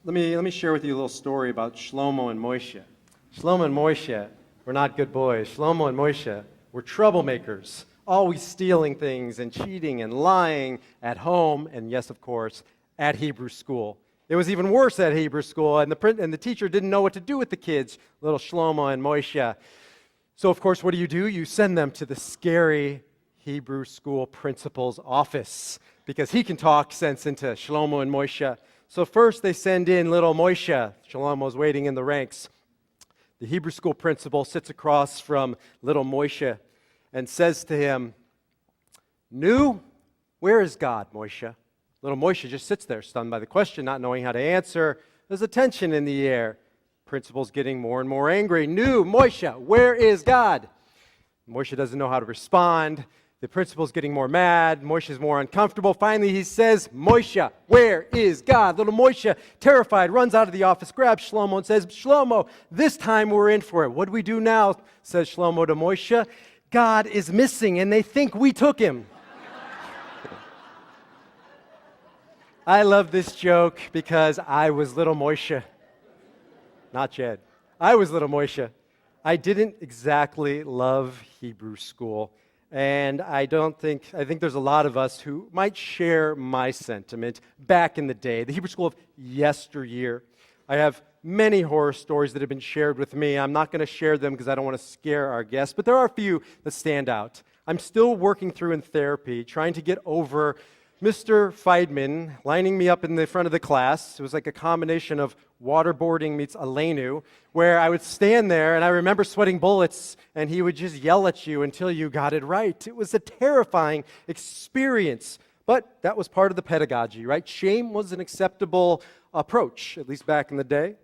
Let me share with you a little story about Shlomo and Moshe. Shlomo and Moshe were not good boys. Shlomo and Moshe were troublemakers, always stealing things and cheating and lying at home, and yes, of course, at Hebrew school. It was even worse at Hebrew school, and the teacher didn't know what to do with the kids, little Shlomo and Moshe. So, of course, what do? You send them to the scary Hebrew school principal's office, because he can talk sense into Shlomo and Moshe. So first they send in little Moshe. Shlomo's waiting in the ranks. The Hebrew school principal sits across from little Moshe and says to him, "Nu, where is God, Moshe?" Little Moshe just sits there, stunned by the question, not knowing how to answer. There's a tension in the air. Principal's getting more and more angry. "Nu, Moshe, where is God?" Moshe doesn't know how to respond. The principal's getting more mad. Moshe's more uncomfortable. Finally, he says, "Moshe, where is God?" Little Moshe, terrified, runs out of the office, grabs Shlomo and says, "Shlomo, this time we're in for it. What do we do now?" says Shlomo to Moshe. "God is missing, and they think we took him." I love this joke because I was little Moshe. Not Jed. I was little Moshe. I didn't exactly love Hebrew school. And I think there's a lot of us who might share my sentiment back in the day, the Hebrew school of yesteryear. I have many horror stories that have been shared with me. I'm not going to share them because I don't want to scare our guests, but there are a few that stand out. I'm still working through in therapy, trying to get over Mr. Feidman lining me up in the front of the class. It was like a combination of waterboarding meets Aleinu, where I would stand there and I remember sweating bullets and he would just yell at you until you got it right. It was a terrifying experience, but that was part of the pedagogy, right? Shame was an acceptable approach, at least back in the day.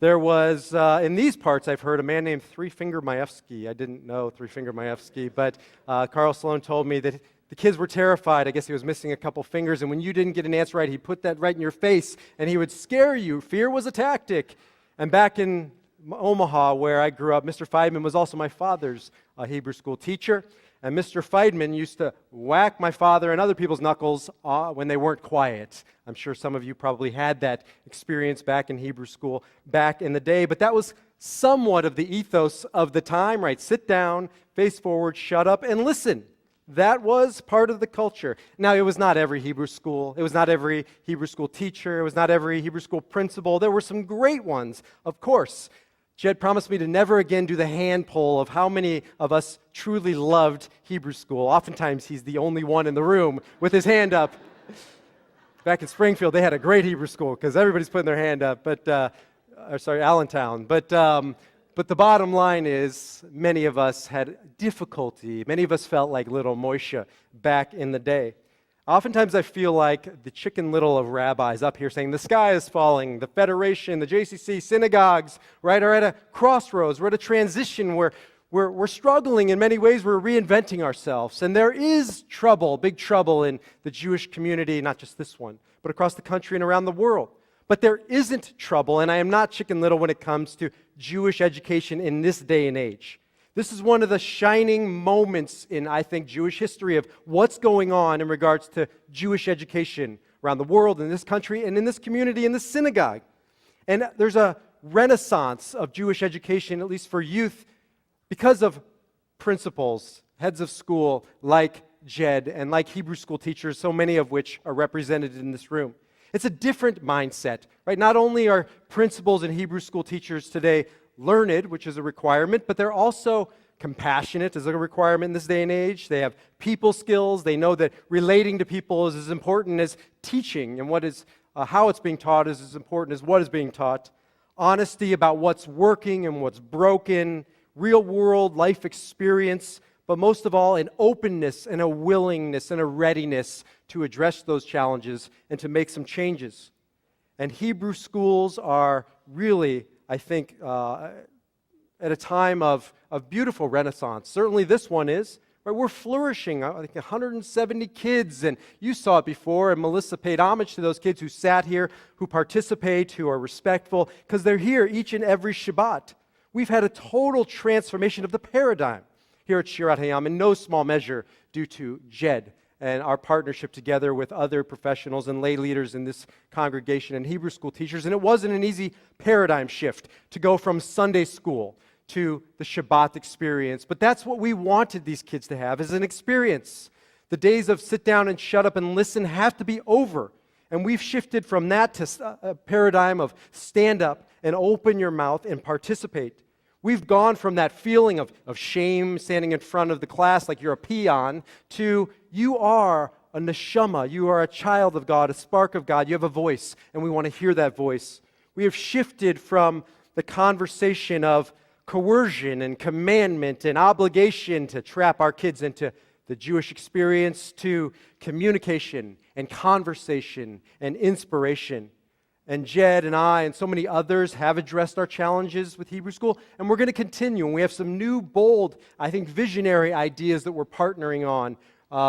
There was, in these parts, I've heard a man named Three-Finger Maevsky. I didn't know Three-Finger Maevsky, but Carl Sloan told me that the kids were terrified. I guess he was missing a couple fingers, and when you didn't get an answer right, he put that right in your face, and he would scare you. Fear was a tactic. And back in Omaha, where I grew up, Mr. Feidman was also my father's Hebrew school teacher, and Mr. Feidman used to whack my father and other people's knuckles when they weren't quiet. I'm sure some of you probably had that experience back in Hebrew school back in the day, but that was somewhat of the ethos of the time, right? Sit down, face forward, shut up, and listen. That was part of the culture. Now, it was not every Hebrew school. It was not every Hebrew school teacher. It was not every Hebrew school principal. There were some great ones, of course. Jed promised me to never again do the hand poll of how many of us truly loved Hebrew school. Oftentimes, he's the only one in the room with his hand up. Back in Springfield, they had a great Hebrew school because everybody's putting their hand up. Allentown. But the bottom line is, many of us had difficulty. Many of us felt like little Moshe back in the day. Oftentimes I feel like the Chicken Little of rabbis up here saying, the sky is falling, the Federation, the JCC, synagogues, right, are at a crossroads. We're at a transition where we're struggling in many ways. We're reinventing ourselves. And there is trouble, big trouble in the Jewish community, not just this one, but across the country and around the world. But there isn't trouble, and I am not Chicken Little when it comes to Jewish education in this day and age. This is one of the shining moments in, I think, Jewish history of what's going on in regards to Jewish education around the world, in this country, and in this community, in this synagogue. And there's a renaissance of Jewish education, at least for youth, because of principals, heads of school like Jed and like Hebrew school teachers, so many of which are represented in this room. It's a different mindset, right? Not only are principals and Hebrew school teachers today learned, which is a requirement, but they're also compassionate as a requirement in this day and age. They have people skills. They know that relating to people is as important as teaching, and how it's being taught is as important as what is being taught. Honesty about what's working and what's broken, real-world life experience, but most of all, an openness and a willingness and a readiness to address those challenges and to make some changes. And Hebrew schools are really, I think, at a time of beautiful renaissance. Certainly this one is. Right? We're flourishing. I think 170 kids, and you saw it before, and Melissa paid homage to those kids who sat here, who participate, who are respectful, because they're here each and every Shabbat. We've had a total transformation of the paradigm here at Shirat Hayam, in no small measure due to Jed and our partnership together with other professionals and lay leaders in this congregation and Hebrew school teachers. And it wasn't an easy paradigm shift to go from Sunday school to the Shabbat experience. But that's what we wanted these kids to have, is an experience. The days of sit down and shut up and listen have to be over. And we've shifted from that to a paradigm of stand up and open your mouth and participate. We've gone from that feeling of shame standing in front of the class like you're a peon to you are a neshama, you are a child of God, a spark of God, you have a voice, and we want to hear that voice. We have shifted from the conversation of coercion and commandment and obligation to trap our kids into the Jewish experience to communication and conversation and inspiration. And Jed and I and so many others have addressed our challenges with Hebrew School, and we're going to continue. And we have some new, bold, I think, visionary ideas that we're partnering on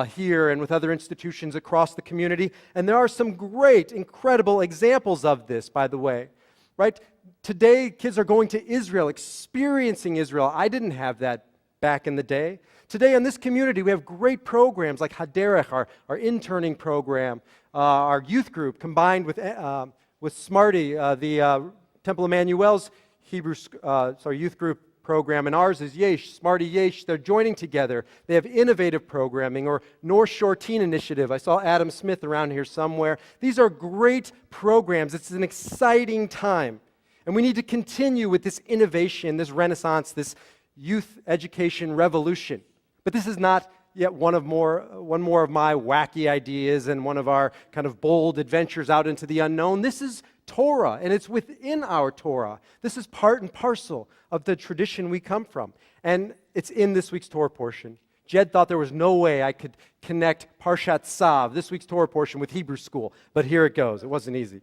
here and with other institutions across the community. And there are some great, incredible examples of this, by the way. Right? Today, kids are going to Israel, experiencing Israel. I didn't have that back in the day. Today in this community, we have great programs like Haderech, our interning program, our youth group combined with Smarty, the Temple Emmanuel's youth group program, and ours is Yesh, Smarty Yesh. They're joining together. They have innovative programming, or North Shore Teen Initiative. I saw Adam Smith around here somewhere. These are great programs. It's an exciting time. And we need to continue with this innovation, this renaissance, this youth education revolution. But this is not yet one more of my wacky ideas and one of our kind of bold adventures out into the unknown. This is Torah, and it's within our Torah. This is part and parcel of the tradition we come from. And it's in this week's Torah portion. Jed thought there was no way I could connect Parashat Tzav, this week's Torah portion, with Hebrew school. But here it goes. It wasn't easy.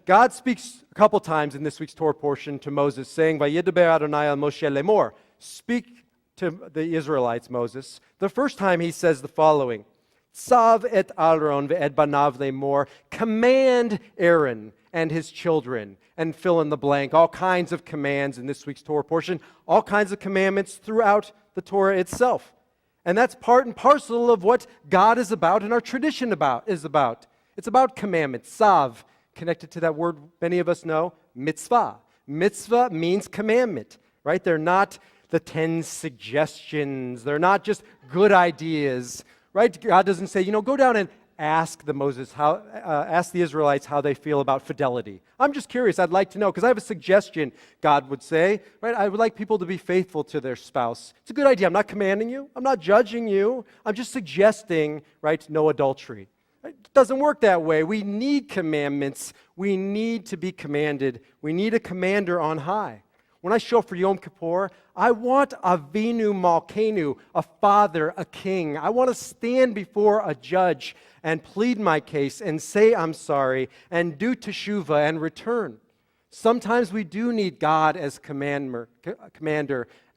God speaks a couple times in this week's Torah portion to Moses, saying, Vayedaber Adonai al Moshe lemor. Speak to the Israelites, Moses. The first time he says the following, Tzav et Aaron ve'ed banav lemor. Command Aaron and his children, and fill in the blank. All kinds of commands in this week's Torah portion, all kinds of commandments throughout the Torah itself. And that's part and parcel of what God is about and our tradition is about. It's about commandments. Tzav, connected to that word many of us know, mitzvah. Mitzvah means commandment, right? They're not the 10 suggestions. They're not just good ideas, right? God doesn't say, go down and ask the Israelites how they feel about fidelity. I'm just curious. I'd like to know, because I have a suggestion, God would say, right? I would like people to be faithful to their spouse. It's a good idea. I'm not commanding you. I'm not judging you. I'm just suggesting, right, no adultery. It doesn't work that way. We need commandments. We need to be commanded. We need a commander on high. When I show up for Yom Kippur, I want Avinu Malkenu, a father, a king. I want to stand before a judge and plead my case and say I'm sorry and do teshuvah and return. Sometimes we do need God as commander,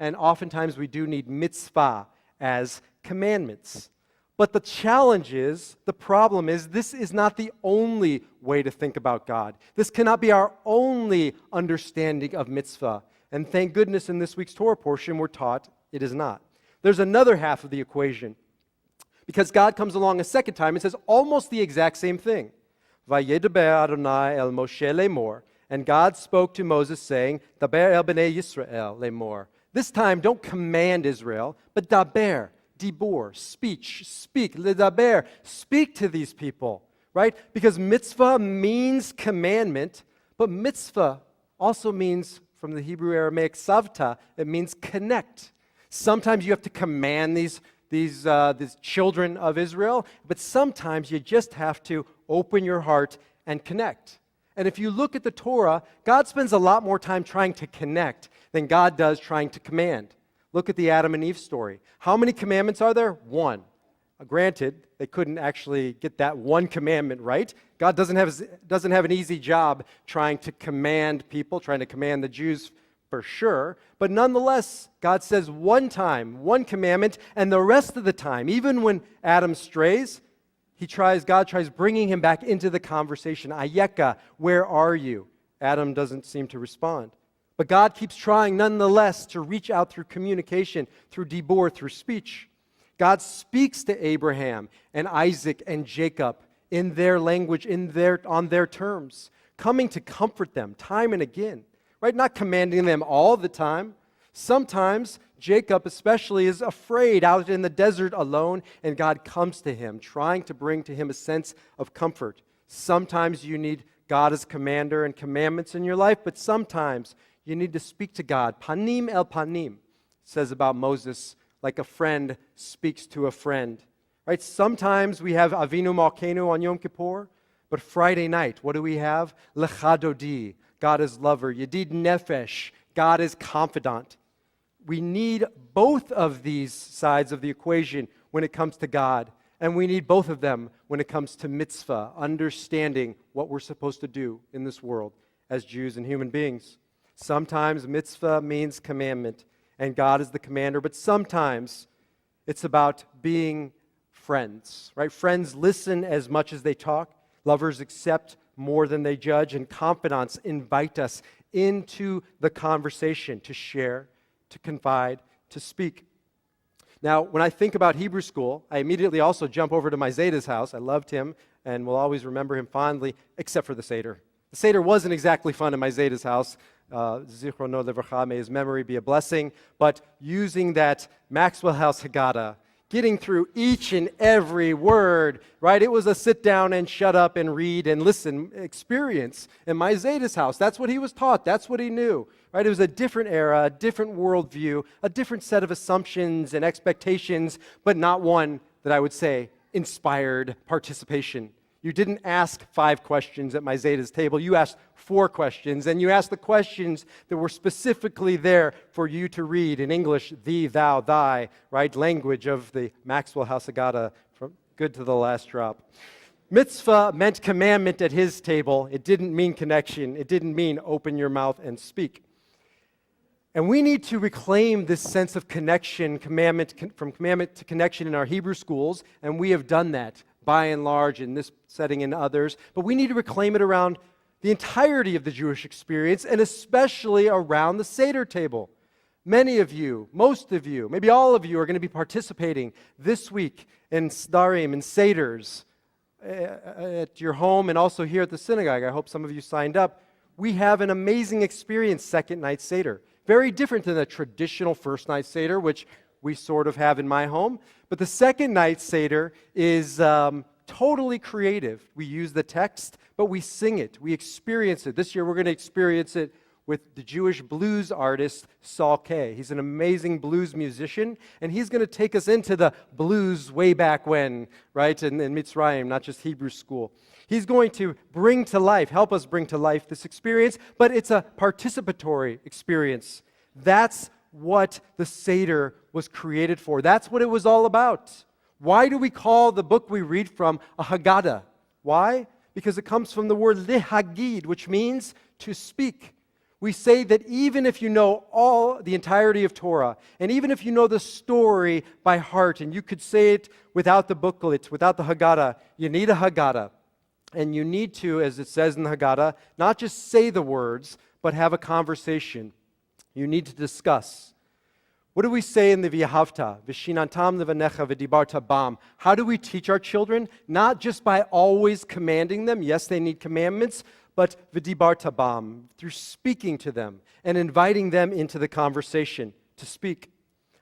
and oftentimes we do need mitzvah as commandments. But the problem is, this is not the only way to think about God. This cannot be our only understanding of mitzvah. And thank goodness in this week's Torah portion we're taught it is not. There's another half of the equation. Because God comes along a second time and says almost the exact same thing. Vayedaber Adonai el Moshe lemor. And God spoke to Moses saying, Daber el bnei Yisrael lemor. This time don't command Israel, but daber. Dibor, speak, ledaber, speak to these people, right? Because mitzvah means commandment, but mitzvah also means, from the Hebrew Aramaic savta, it means connect. Sometimes you have to command these children of Israel, but sometimes you just have to open your heart and connect. And if you look at the Torah, God spends a lot more time trying to connect than God does trying to command. Look at the Adam and Eve story. How many commandments are there? One. Granted, they couldn't actually get that one commandment right. God doesn't have an easy job trying to command people, trying to command the Jews for sure. But nonetheless, God says one time, one commandment, and the rest of the time, even when Adam strays, God tries bringing him back into the conversation. Ayeka, where are you? Adam doesn't seem to respond. But God keeps trying nonetheless to reach out through communication, through dibor, through speech. God speaks to Abraham and Isaac and Jacob in their language, on their terms, coming to comfort them time and again, right? Not commanding them all the time. Sometimes Jacob especially is afraid out in the desert alone, and God comes to him, trying to bring to him a sense of comfort. Sometimes you need God as commander and commandments in your life, but sometimes you need to speak to God. Panim el panim, says about Moses, like a friend speaks to a friend. Right? Sometimes we have Avinu Malkeinu on Yom Kippur, but Friday night, what do we have? Lecha Dodi, God is lover. Yedid Nefesh, God is confidant. We need both of these sides of the equation when it comes to God, and we need both of them when it comes to mitzvah, understanding what we're supposed to do in this world as Jews and human beings. Sometimes mitzvah means commandment, and God is the commander, but sometimes it's about being friends, right? Friends listen as much as they talk. Lovers accept more than they judge, and confidants invite us into the conversation to share, to confide, to speak. Now, when I think about Hebrew school, I immediately also jump over to my Zayda's house. I loved him and will always remember him fondly, except for the Seder. The Seder wasn't exactly fun in my Zayda's house. Zichrono Levrcha, may his memory be a blessing. But using that Maxwell House Haggadah, getting through each and every word, right? It was a sit down and shut up and read and listen experience in my Zayda's house. That's what he was taught. That's what he knew, right? It was a different era, a different worldview, a different set of assumptions and expectations, but not one that I would say inspired participation. You didn't ask 5 questions at my Zayda's table. You asked 4 questions, and you asked the questions that were specifically there for you to read in English, thee, thou, thy, right? Language of the Maxwell House Haggadah, from good to the last drop. Mitzvah meant commandment at his table. It didn't mean connection. It didn't mean open your mouth and speak. And we need to reclaim this sense of connection, from commandment to connection in our Hebrew schools, and we have done that by and large in this setting and others, but we need to reclaim it around the entirety of the Jewish experience, and especially around the Seder table. Many of you, most of you, maybe all of you are going to be participating this week in Sdarim and Seders at your home and also here at the synagogue. I hope some of you signed up. We have an amazing experience second night Seder. Very different than the traditional first night Seder, which we sort of have in my home. But the second night Seder is totally creative. We use the text, but we sing it. We experience it. This year we're going to experience it with the Jewish blues artist Saul Kay. He's an amazing blues musician, and he's going to take us into the blues way back when, right, in Mitzrayim, not just Hebrew school. He's going to help us bring to life this experience, but it's a participatory experience. That's what the Seder was created for. That's what it was all about. Why do we call the book we read from a Haggadah? Why? Because it comes from the word lehagid, which means to speak. We say that even if you know the entirety of Torah, and even if you know the story by heart, and you could say it without the booklet, without the Haggadah, you need a Haggadah. And you need to, as it says in the Haggadah, not just say the words, but have a conversation. You need to discuss. What do we say in the V'ahavta? V'shinantam levanecha v'dibarta bam. How do we teach our children? Not just by always commanding them. Yes, they need commandments, but v'dibarta bam, through speaking to them and inviting them into the conversation to speak.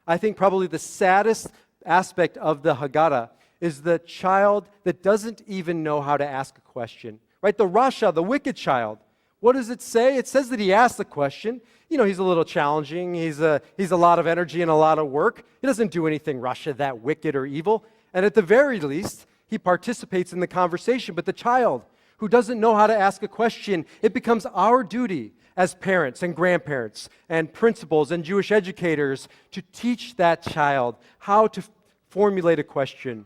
I think probably the saddest aspect of the Haggadah is the child that doesn't even know how to ask a question. Right? The Rasha, the wicked child. What does it say? It says that he asked the question. He's a little challenging. He's a lot of energy and a lot of work. He doesn't do anything Rasha that wicked or evil. And at the very least, he participates in the conversation. But the child who doesn't know how to ask a question, it becomes our duty as parents and grandparents and principals and Jewish educators to teach that child how to formulate a question,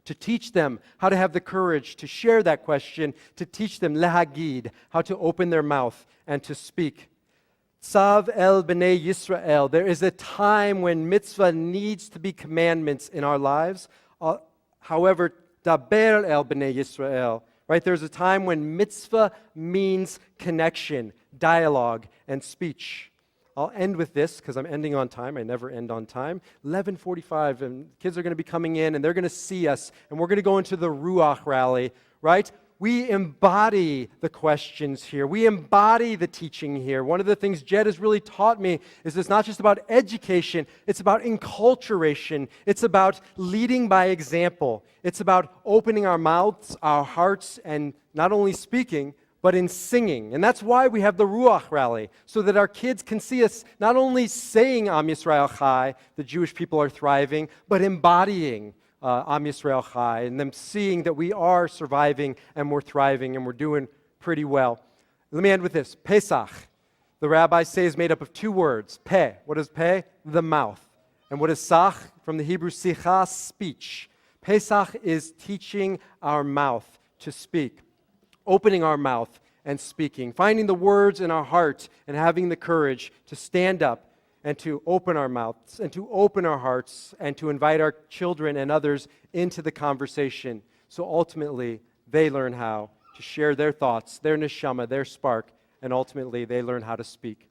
to teach them how to have the courage to share that question, to teach them lehagid, how to open their mouth and to speak. Tzav el b'nei Yisrael. There is a time when mitzvah needs to be commandments in our lives. However, daber el b'nei Yisrael. Right? There's a time when mitzvah means connection, dialogue, and speech. I'll end with this because I'm ending on time. I never end on time. 11:45, and kids are going to be coming in, and they're going to see us, and we're going to go into the Ruach rally, right? We embody the questions here. We embody the teaching here. One of the things Jed has really taught me is it's not just about education, it's about enculturation. It's about leading by example. It's about opening our mouths, our hearts, and not only speaking, but in singing. And that's why we have the Ruach rally, so that our kids can see us not only saying Am Yisrael Chai, the Jewish people are thriving, but embodying Am Yisrael Chai, and them seeing that we are surviving and we're thriving and we're doing pretty well. Let me end with this. Pesach, the rabbis say, is made up of two words. Peh. What is peh? The mouth. And what is sach? From the Hebrew sicha, speech. Pesach is teaching our mouth to speak, opening our mouth and speaking, finding the words in our heart and having the courage to stand up and to open our mouths and to open our hearts and to invite our children and others into the conversation. So ultimately, they learn how to share their thoughts, their neshama, their spark, and ultimately they learn how to speak.